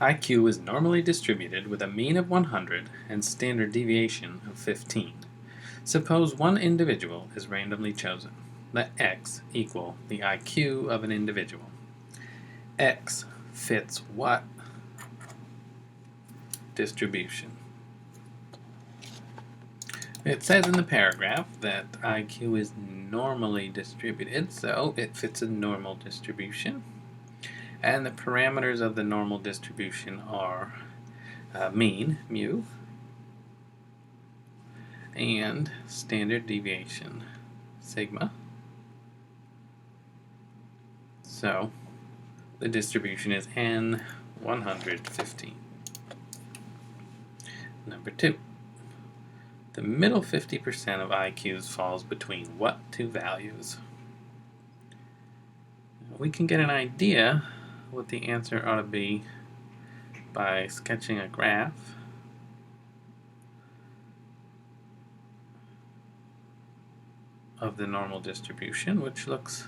IQ is normally distributed with a mean of 100 and standard deviation of 15. Suppose one individual is randomly chosen. Let X equal the IQ of an individual. X fits what distribution? It says in the paragraph that IQ is normally distributed, so it fits a normal distribution. And the parameters of the normal distribution are mean, mu, and standard deviation, sigma. So the distribution is n 115. Number 2. The middle 50% of IQs falls between what two values? We can get an idea what the answer ought to be by sketching a graph. Of the normal distribution, which looks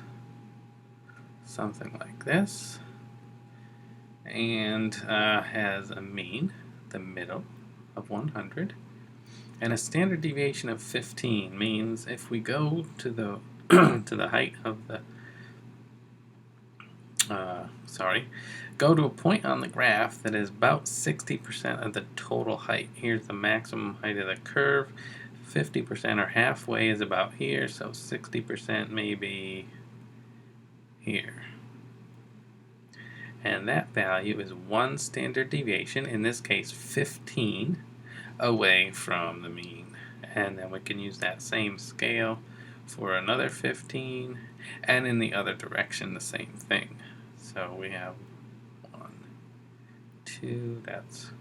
something like this, and has a mean, the middle, of 100, and a standard deviation of 15 means if we go to the to the height of the go to a point on the graph that is about 60% of the total height. Here's the maximum height of the curve. 50% or halfway is about here, so 60% may be here. And that value is one standard deviation, in this case 15, away from the mean. And then we can use that same scale for another 15, and in the other direction the same thing. So we have 1, 2, that's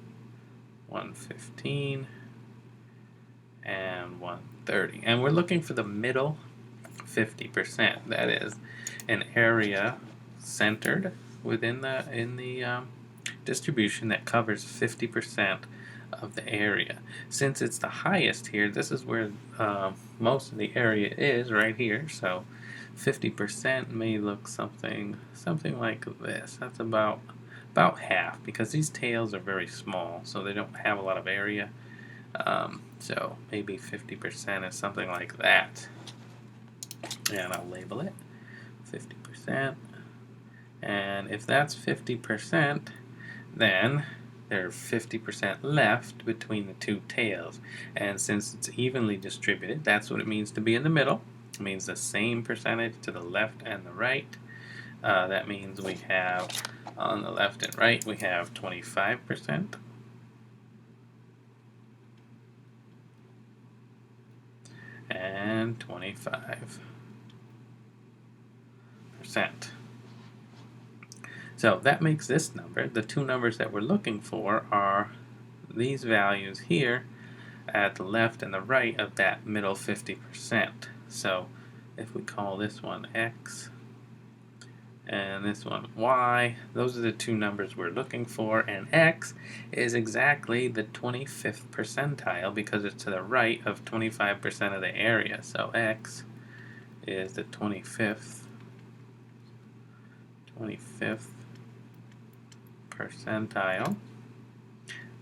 115, and 130. And we're looking for the middle 50%. That is an area centered within the distribution that covers 50% of the area. Since it's the highest here, this is where most of the area is, right here. So 50% may look something like this. That's about half, because these tails are very small, so they don't have a lot of area. So maybe 50% is something like that. And I'll label it 50%. And if that's 50%, then there's 50% left between the two tails. And since it's evenly distributed, that's what it means to be in the middle. It means the same percentage to the left and the right. That means we have, on the left and right, we have 25%. And 25%. So that makes this number, the two numbers that we're looking for are these values here at the left and the right of that middle 50%. So if we call this one X and this one Y, those are the two numbers we're looking for, and X is exactly the 25th percentile because it's to the right of 25% of the area. So X is the 25th percentile,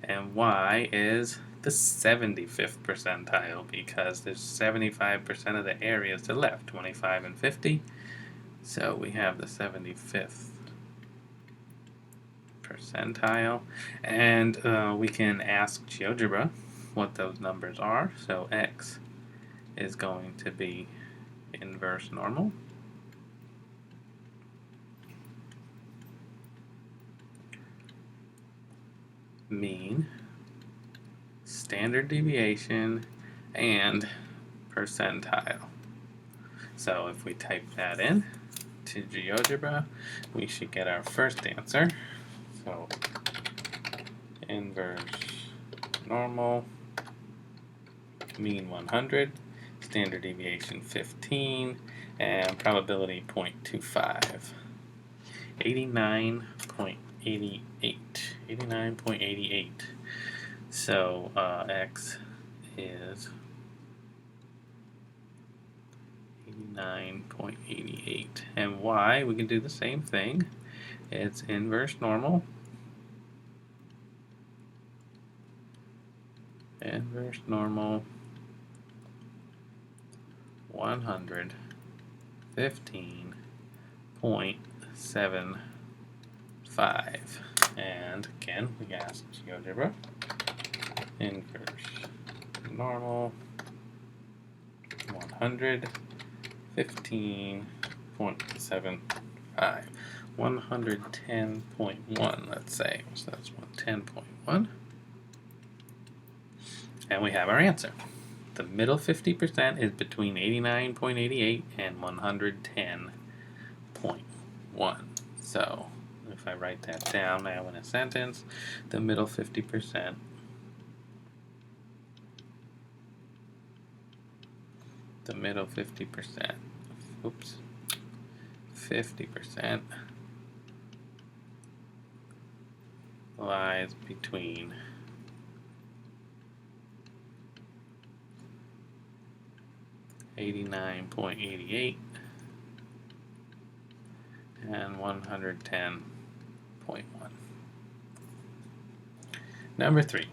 and Y is the 75th percentile because there's 75% of the area to the left, 25 and 50. So we have the 75th percentile, and we can ask GeoGebra what those numbers are. So X is going to be inverse normal. Mean, standard deviation, and percentile. So if we type that in to GeoGebra, we should get our first answer. So inverse normal, mean 100, standard deviation 15, and probability 0.25. 89.88. So X is 89.88. And Y, we can do the same thing. It's inverse normal. Inverse normal 115.75. And again, we asked GeoGebra. Inverse normal 115.75. 110.1, let's say. So that's 110.1. And we have our answer. The middle 50% is between 89.88 and 110.1. So if I write that down now in a sentence, the middle 50%, the middle 50%, oops, 50% lies between 89.88 and 110.1. Number 3.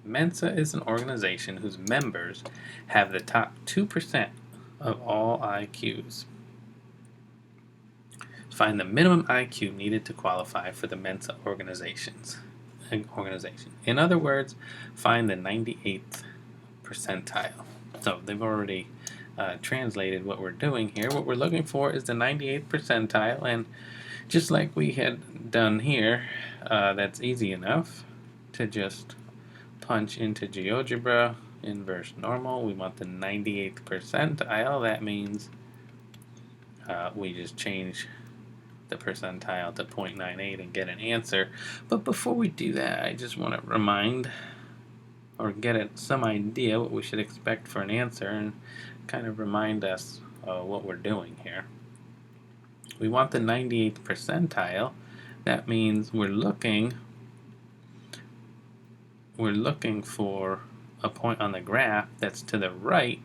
Mensa is an organization whose members have the top 2% of all IQs. Find the minimum IQ needed to qualify for the Mensa organization. In other words, find the 98th percentile. So they've already translated what we're doing here. What we're looking for is the 98th percentile, and just like we had done here, that's easy enough to just punch into GeoGebra, inverse normal. We want the 98th percentile. That means we just change the percentile to 0.98 and get an answer. But before we do that, I just want to remind or get at some idea what we should expect for an answer and kind of remind us what we're doing here. We want the 98th percentile. That means we're looking for a point on the graph that's to the right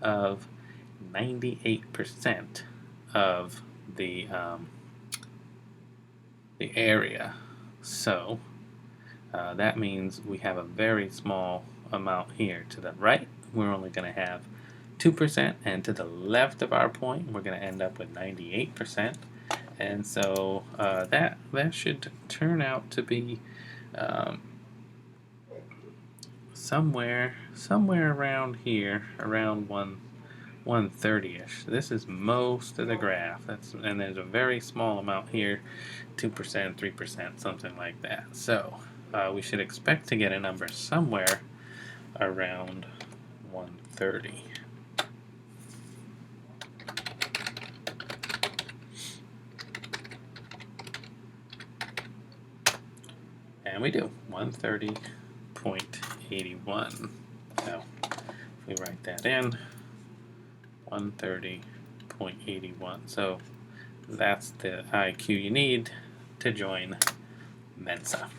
of 98% of the area. So that means we have a very small amount here. To the right, we're only going to have 2%, and to the left of our point, we're going to end up with 98%. And so that should turn out to be somewhere around here, around 130-ish. This is most of the graph. And there's a very small amount here, 2%, 3%, something like that. So we should expect to get a number somewhere around 130. And we do, 130.81. So if we write that in, 130.81. So that's the IQ you need to join Mensa.